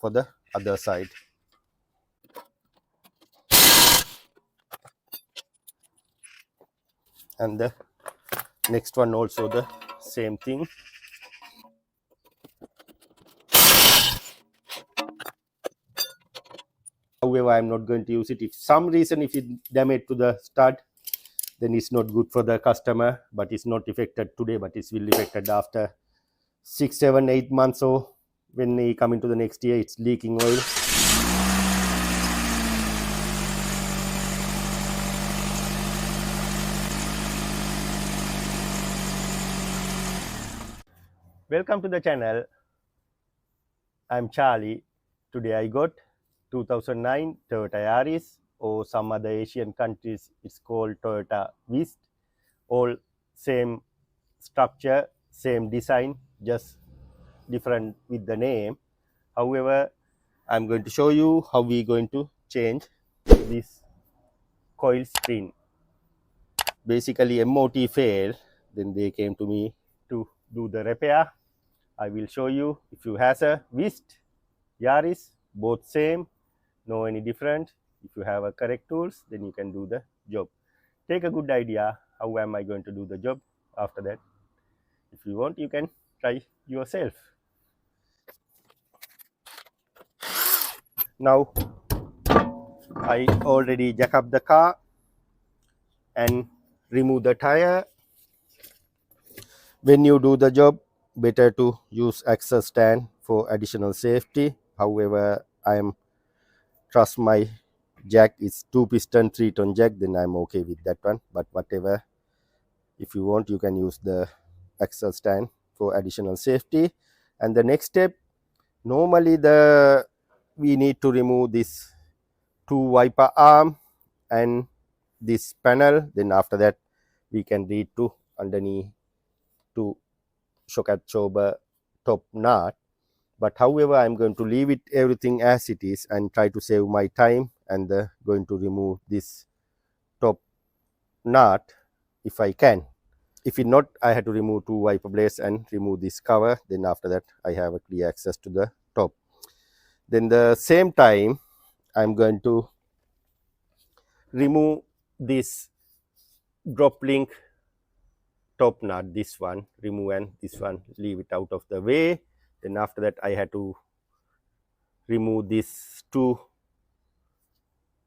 for the other side. And the next one also the same thing. However, I'm not going to use it. If some reason if it damage to the stud, then it's not good for the customer, but it's not affected today, but it will affected after 6, 7, 8 months. So when he come into the next year, it's leaking oil. Welcome to the channel. I'm Charlie. Today I got 2009 Toyota Yaris, or some other Asian countries it's called Toyota Vitz. All same structure, same design, just different with the name. However, I'm going to show you how we're going to change this coil spring. Basically MOT failed, then they came to me to do the repair. I will show you. If you have a Vitz, Yaris, both same, no any different. If you have a correct tools, then you can do the job. Take a good idea how am I going to do the job. After that, if you want, you can try yourself. Now I already jack up the car and remove the tire. When you do the job, better to use access stand for additional safety. However, I am trust my jack is 2-piston 3-ton jack, then I'm okay with that one. But whatever, if you want, you can use the access stand for additional safety. And the next step, normally we need to remove this 2 wiper arm and this panel. Then after that, we can read to underneath to shock absorber top nut. But however, I'm going to leave it everything as it is and try to save my time, and going to remove this top nut if I can. If it not, I had to remove 2 wiper blades and remove this cover. Then after that, I have a clear access to the top. Then the same time, I'm going to remove this drop link top nut, this one, remove, and this one, leave it out of the way. Then after that, I had to remove these 2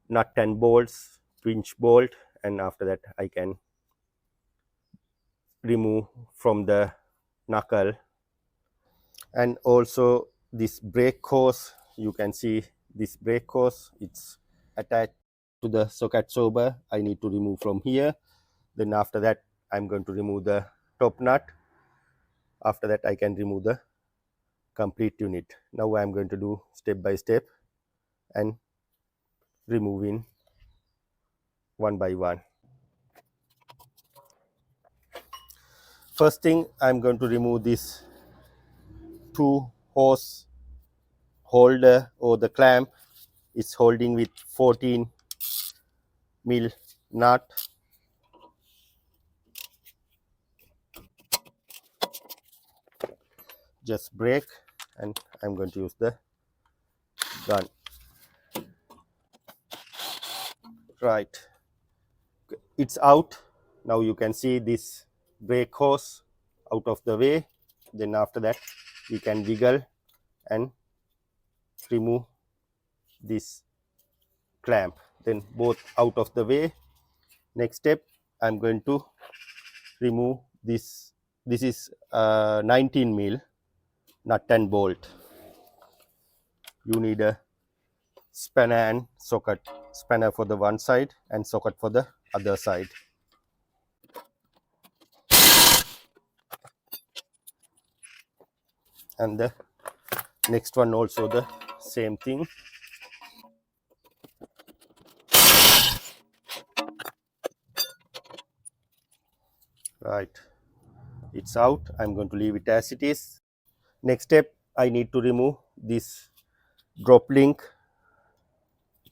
nut and bolts, pinch bolt, and after that I can remove from the knuckle. And also this brake hose, you can see this brake hose, it's attached to the socket absorber. I need to remove from here. Then after that, I'm going to remove the top nut. After that, I can remove the complete unit. Now I'm going to do step by step and removing one by one. First thing, I'm going to remove this 2 hose holder or the clamp. It's holding with 14 mil nut. Just break, and I'm going to use the gun. Right, it's out. Now you can see this brake hose out of the way. Then after that, we can wiggle and remove this clamp. Then both out of the way. Next step, I'm going to remove this. This is 19 mil nut and bolt. You need a spanner and socket. Spanner for the one side and socket for the other side. And the next one also the same thing. Right, it's out. I'm going to leave it as it is. Next step, I need to remove this drop link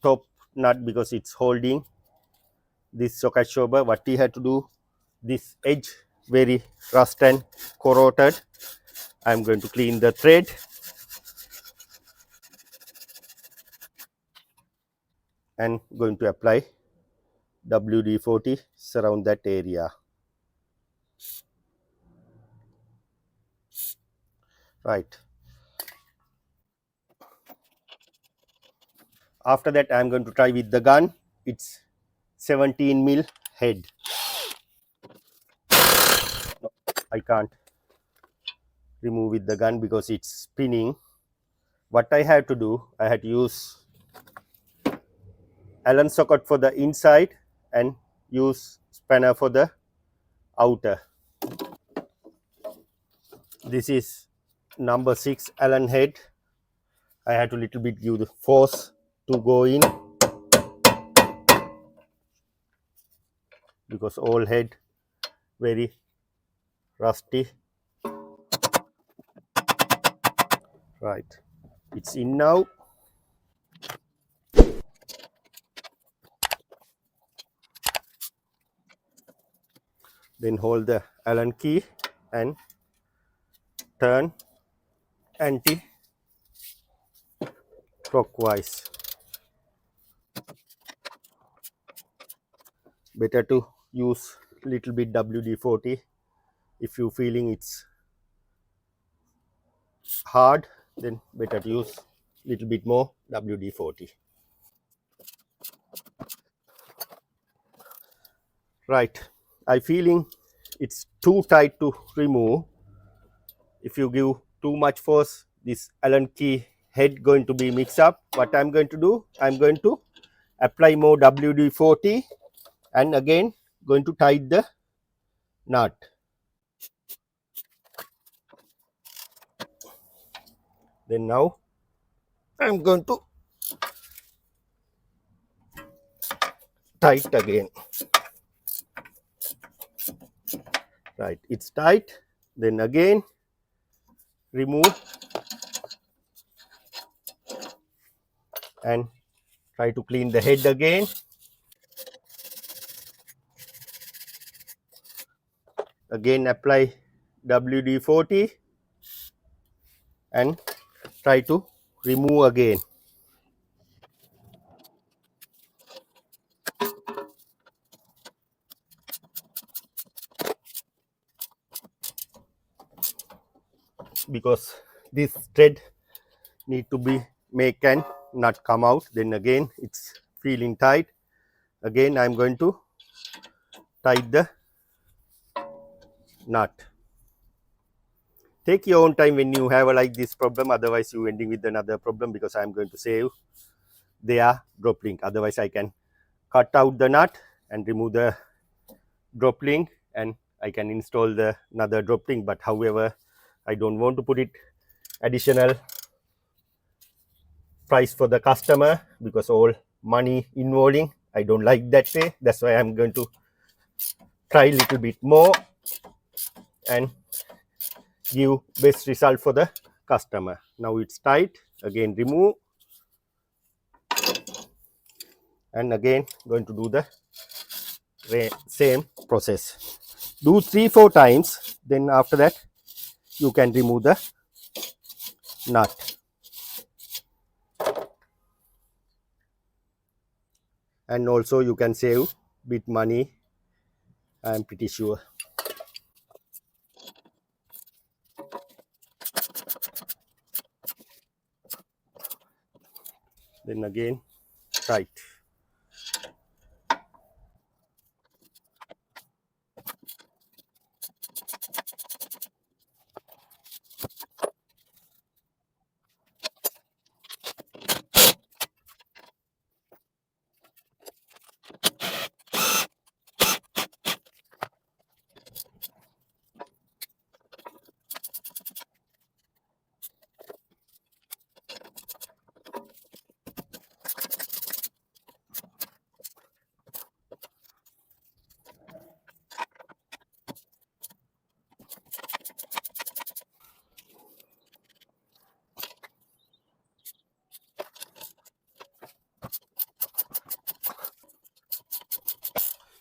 top nut because it's holding this socket absorber. What we had to do, this edge very rust and corroded. I'm going to clean the thread. and going to apply WD-40 surround that area. Right. After that, I am going to try with the gun. It's 17 mil head. No, I can't remove with the gun because it's spinning. What I have to do, I had to use Allen socket for the inside and use spanner for the outer. This is number 6 Allen head. I had to little bit give the force to go in because all head very rusty. Right, it's in now. Then hold the Allen key and turn anti-clockwise. Better to use little bit WD-40. If you feeling it's hard, then better to use little bit more WD-40. Right, I feeling it's too tight to remove. If you give too much force, this Allen key head going to be mixed up. What I'm going to do, I'm going to apply more WD-40 and again going to tighten the nut. Then now I'm going to tight again. Right, it's tight. Then again remove and try to clean the head again. Again apply WD-40 and try to remove again. Because this thread need to be make and nut come out. Then again it's feeling tight. Again I'm going to tighten the nut. Take your own time when you have like this problem, otherwise you ending with another problem, because I'm going to save their drop link. Otherwise I can cut out the nut and remove the drop link and I can install the another drop link. But however, I don't want to put it additional price for the customer because all money involving. I don't like that way. That's why I'm going to try a little bit more and give best result for the customer. Now it's tight. Again remove and again going to do the same process. Do 3-4 times. Then after that you can remove the nut. And also you can save bit money, I am pretty sure. Then again tight.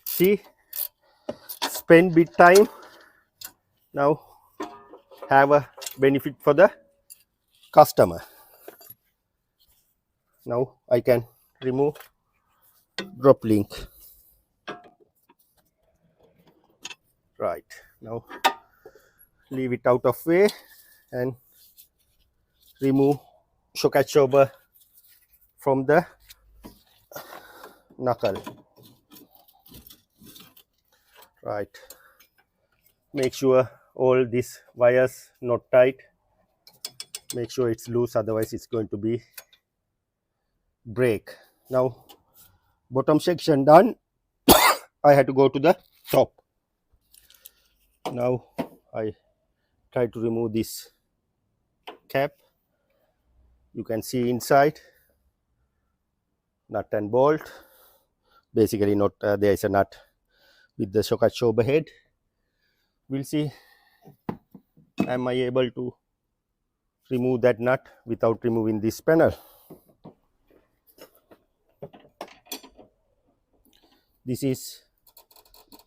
See, spend bit time, now have a benefit for the customer. Now I can remove drop link. Right, now leave it out of way and remove shock absorber from the knuckle. Right, make sure all these wires not tight, make sure it's loose, otherwise it's going to be break. Now bottom section done. I had to go to the top. Now I try to remove this cap. You can see inside nut and bolt. Basically not there is a nut with the shock absorber head. We'll see am I able to remove that nut without removing this panel. This is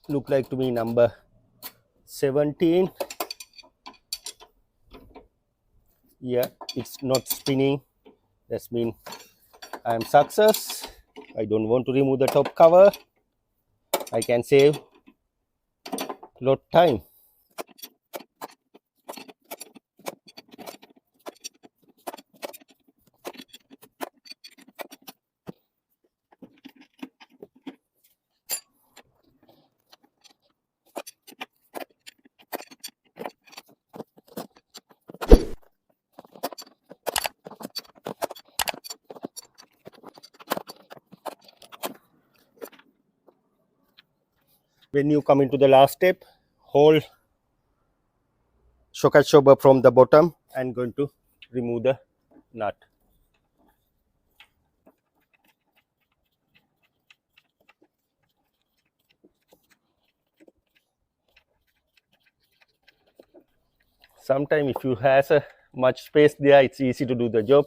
look like to me number 17. Yeah, it's not spinning. That means I am success. I don't want to remove the top cover. I can save lot time. When you come into the last step, hold shock absorber from the bottom and going to remove the nut. Sometimes if you has a much space there, it's easy to do the job,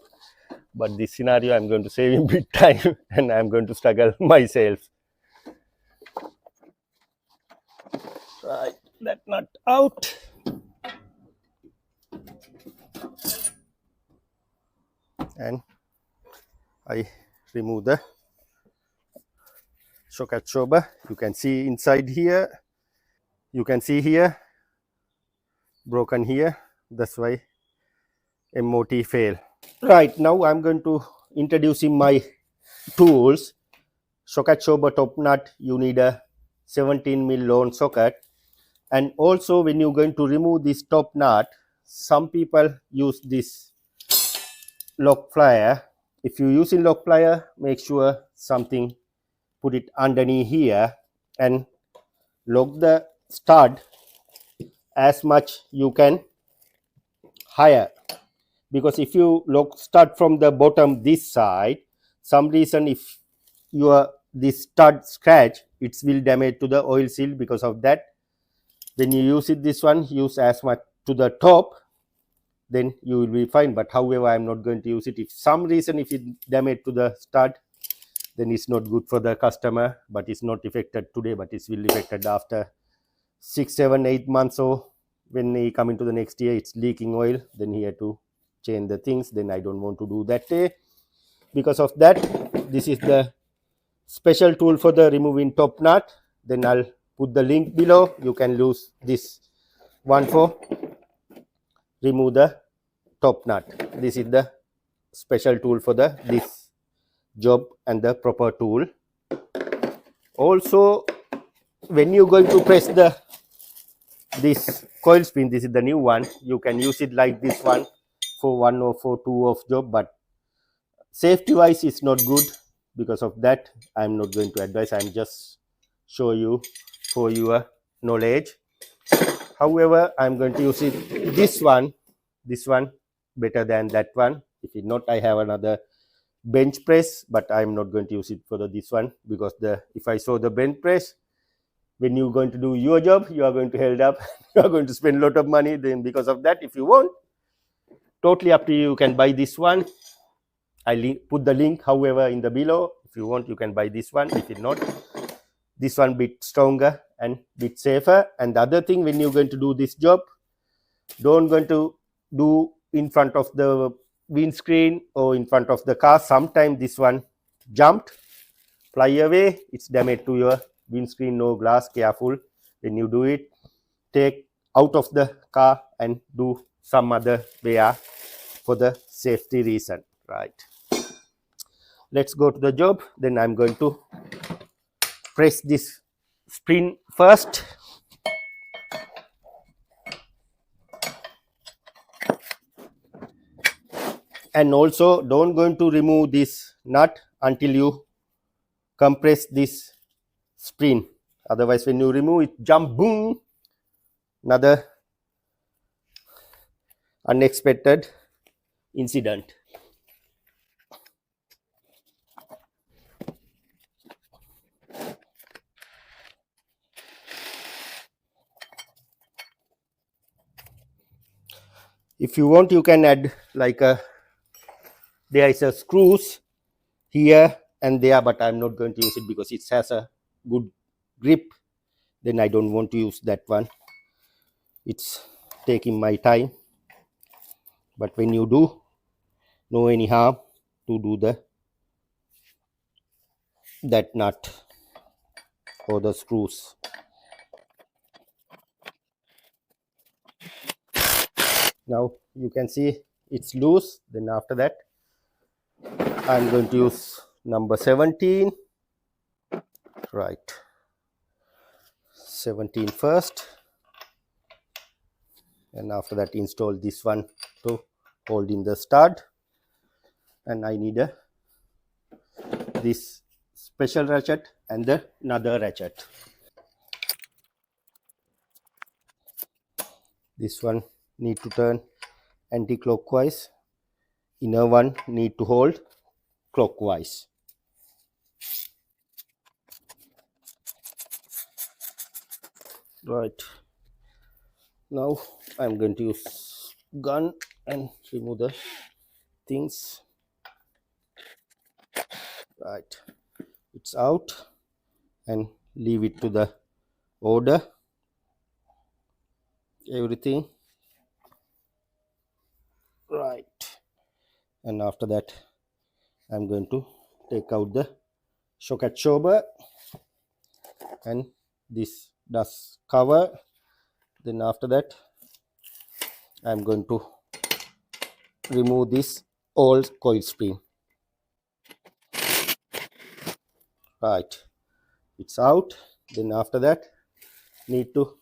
but this scenario I'm going to save in big time and I'm going to struggle myself. Right, that nut out. And I remove the shock absorber. You can see inside here, you can see here broken here, that's why MOT fail. Right, now I'm going to introducing my tools. Shock absorber top nut, you need a 17mm long socket, and also when you're going to remove this top nut, some people use this lock plier. If you using lock plier, make sure something, put it underneath here and lock the stud as much you can higher, because if you lock stud from the bottom this side, some reason if your this stud scratch, it will damage to the oil seal. Because of that, when you use it, this one use as much to the top, then you will be fine. But however, I am not going to use it. If some reason if it damage to the stud, then it's not good for the customer. But it's not affected today, but it will affected after 6, 7, 8 months. So when he come into the next year, it's leaking oil, then he had to change the things. Then I don't want to do that day. Because of that, this is the special tool for the removing top nut. Then I'll put the link below. You can use this one for remove the top nut. This is the special tool for the this job and the proper tool. Also, when you're going to press the this coil spin, this is the new one, you can use it like this one for 1 or for 2 of job, but safety wise it's not good. Because of that, I'm not going to advise. I'm just show you for your knowledge. However, I'm going to use it this one better than that one. If it not, I have another bench press, but I'm not going to use it for the this one, because the if I show the bench press, when you're going to do your job, you are going to held up, you are going to spend a lot of money. Then because of that, if you want, totally up to you, you can buy this one. I put the link however in the below. If you want, you can buy this one. If it not, this one bit stronger and bit safer. And the other thing, when you're going to do this job, don't going to do in front of the windscreen or in front of the car. Sometimes this one jumped fly away. It's damage to your windscreen, no glass. Careful when you do it. Take out of the car and do some other wear for the safety reason, right? Let's go to the job. Then I'm going to press this spring first. And also don't going to remove this nut until you compress this spring. Otherwise, when you remove it, jump, boom, another unexpected incident. If you want, you can add like there is a screws here and there, but I'm not going to use it because it has a good grip. Then I don't want to use that one. It's taking my time. But when you do, no any harm to do that nut or the screws. Now you can see it's loose. Then after that, I'm going to use number 17. Right, 17 first, and after that install this one to hold in the stud. And I need this special ratchet and another ratchet. This one need to turn anti-clockwise, inner one need to hold clockwise. Right, now I'm going to use gun and remove the things. Right, it's out, and leave it to the order, everything. Right, and after that I'm going to take out the shock absorber and this dust cover. Then after that I'm going to remove this old coil spring. Right, it's out. Then after that need to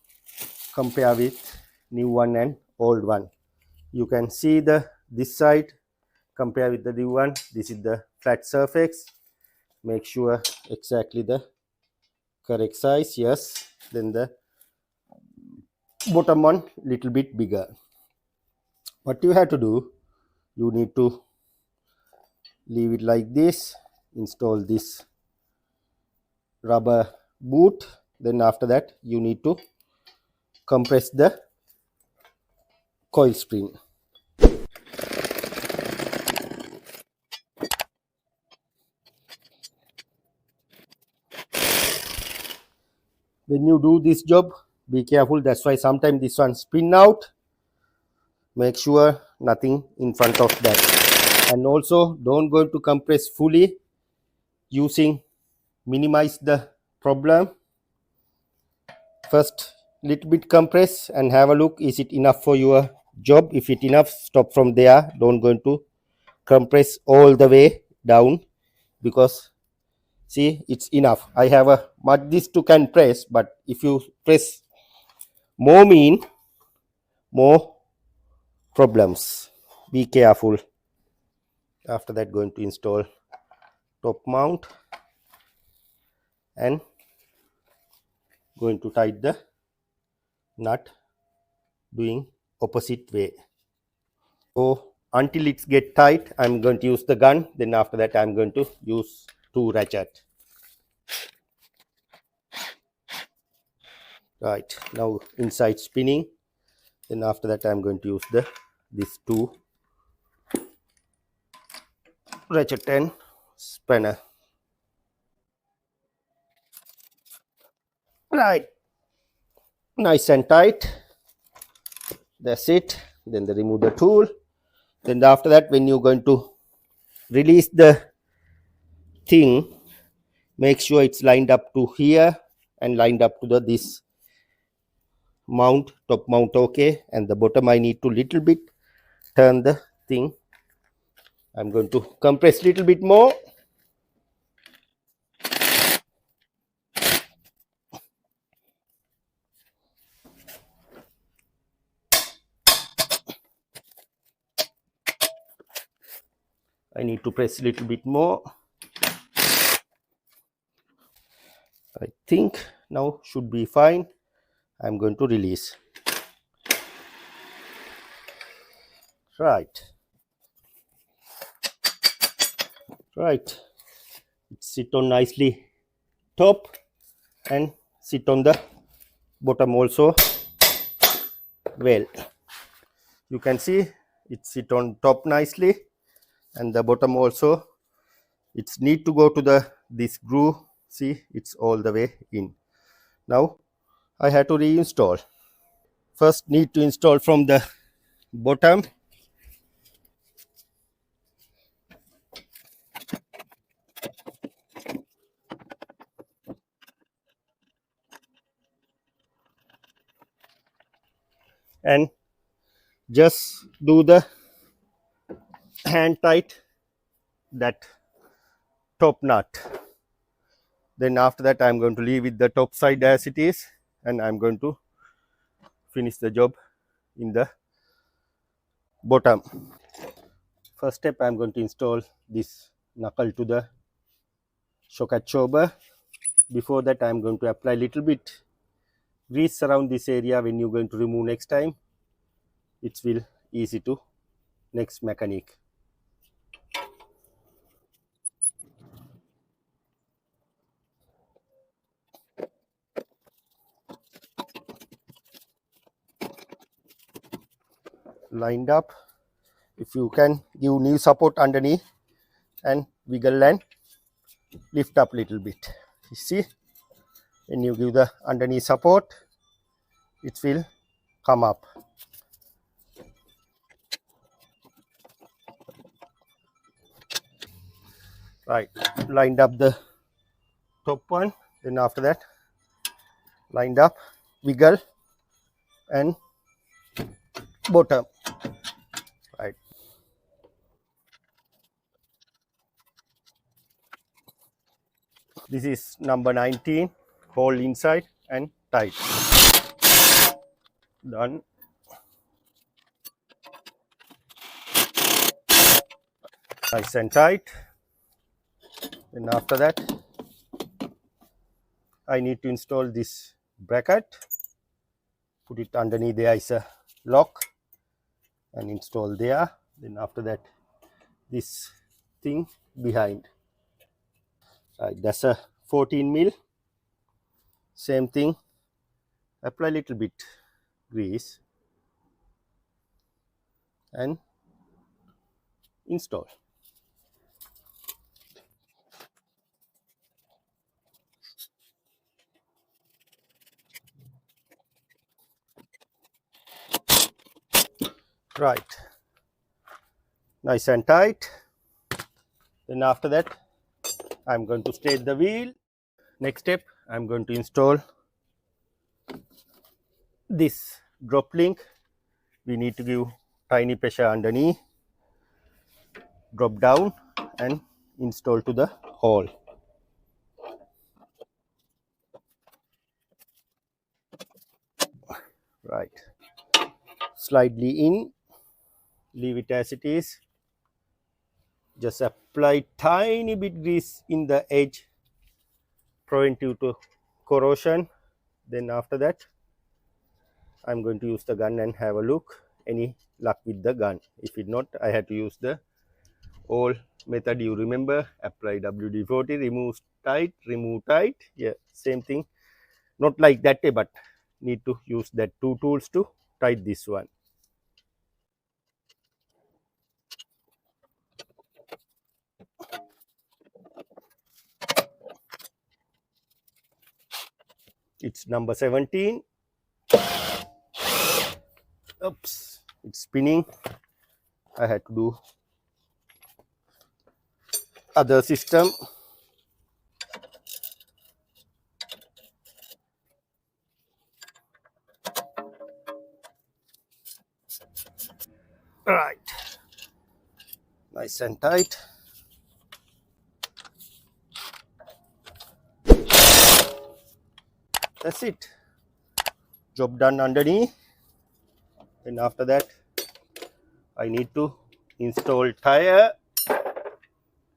compare with new one and old one. You can see this side, compare with the new one. This is the flat surface. Make sure exactly the correct size. Yes, then the bottom one little bit bigger. What you have to do, you need to leave it like this, install this rubber boot. Then after that you need to compress the coil spring. When you do this job, be careful. That's why sometimes this one spin out. Make sure nothing in front of that. And also don't go to compress fully, using minimize the problem. First little bit compress and have a look, is it enough for your job? If it enough, stop from there. Don't go to compress all the way down, because see, it's enough. I have a much this to can press, but if you press more, mean more problems. Be careful. After that, going to install top mount and going to tighten the nut doing opposite way. So until it get tight, I'm going to use the gun. Then after that I'm going to use two ratchet. Right, now inside spinning. Then after that I'm going to use these two ratchet and spanner. Right, nice and tight. That's it. Then they remove the tool. Then after that, when you're going to release the thing, Make sure it's lined up to here and lined up to the this mount, top mount. Okay, and the bottom I need to little bit turn the thing. I'm going to compress little bit more. I need to press a little bit more. I think now should be fine. I'm going to release. Right. It sit on nicely top and sit on the bottom also well. You can see it sit on top nicely, and the bottom also it's need to go to the this groove. See, it's all the way in. Now I have to reinstall. First need to install from the bottom. And just do the hand tight that top nut. Then after that I'm going to leave it the top side as it is, and I'm going to finish the job in the bottom. First step, I'm going to install this knuckle to the shock absorber. Before that, I'm going to apply little bit grease around this area. When you're going to remove next time, it will easy to next mechanic. Lined up. If you can give new support underneath and wiggle and lift up little bit. You see, when you give the underneath support, it will come up. Right, lined up the top one, then after that lined up, wiggle and bottom. Right, this is number 19, hold inside and tight. Done. Nice and tight. Then after that I need to install this bracket. Put it underneath, there is a lock, and install there. Then after that this thing behind. Right, that's a 14 mil. Same thing, apply little bit grease and install. Right, nice and tight. Then after that I'm going to straight the wheel. Next step, I'm going to install this drop link. We need to give tiny pressure underneath, drop down and install to the hole. Right, slightly in, leave it as it is. Just apply tiny bit grease in the edge, preventive to corrosion. Then after that I'm going to use the gun and have a look any luck with the gun. If it not, I had to use the old method, you remember, apply WD-40, remove tight, remove tight. Yeah, same thing, not like that way, but need to use that two tools to tight this one. It's number 17. Oops, it's spinning. I had to do other system. nice and tight. That's it. Job done underneath. Then after that, I need to install tire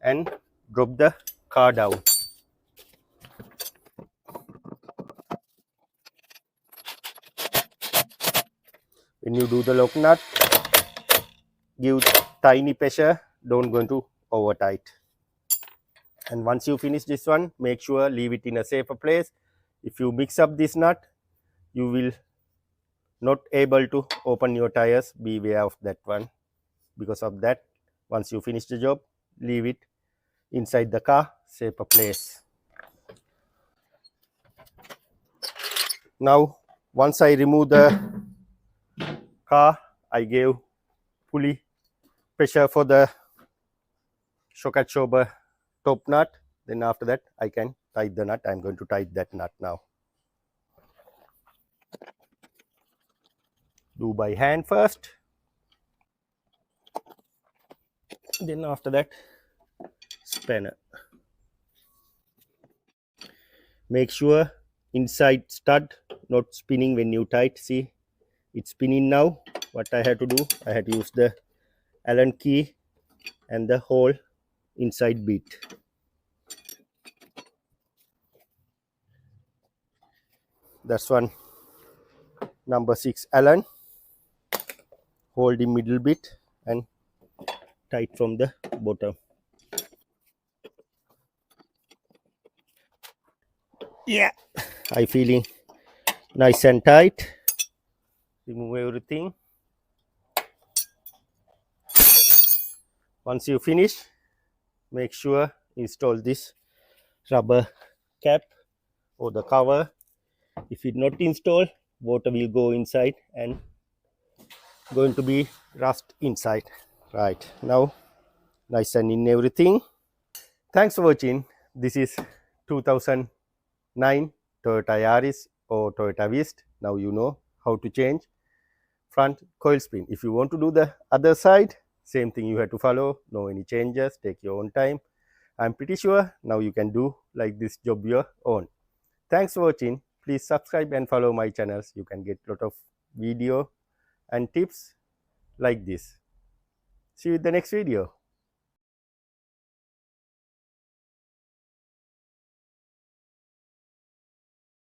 and drop the car down. When you do the lock nut, give tiny pressure, don't go into over tight. And once you finish this one, make sure leave it in a safer place. If you mix up this nut, you will not able to open your tires. Beware of that one. Because of that, once you finish the job, leave it inside the car, safer place. Now, once I remove the car, I gave pulley pressure for the shock absorber top nut. Then after that, I can tighten the nut. I'm going to tighten that nut now. Do by hand first. Then after that, spanner. Make sure inside stud not spinning when you tight. See, it's spinning now. What I had to do, I had to use the Allen key and the hole inside bit. That's one number 6 Allen. Hold the middle bit and tight from the bottom. Yeah, I feeling nice and tight. Remove everything. Once you finish, make sure install this rubber cap or the cover. If it not installed, water will go inside and going to be rust inside. Right, now nice and in everything. Thanks for watching. This is 2009 Toyota Yaris or Toyota Vitz. Now you know how to change front coil spring. If you want to do the other side, same thing you have to follow. No any changes, take your own time. I'm pretty sure now you can do like this job your own. Thanks for watching. Please subscribe and follow my channels. You can get a lot of video and tips like this. See you in the next video.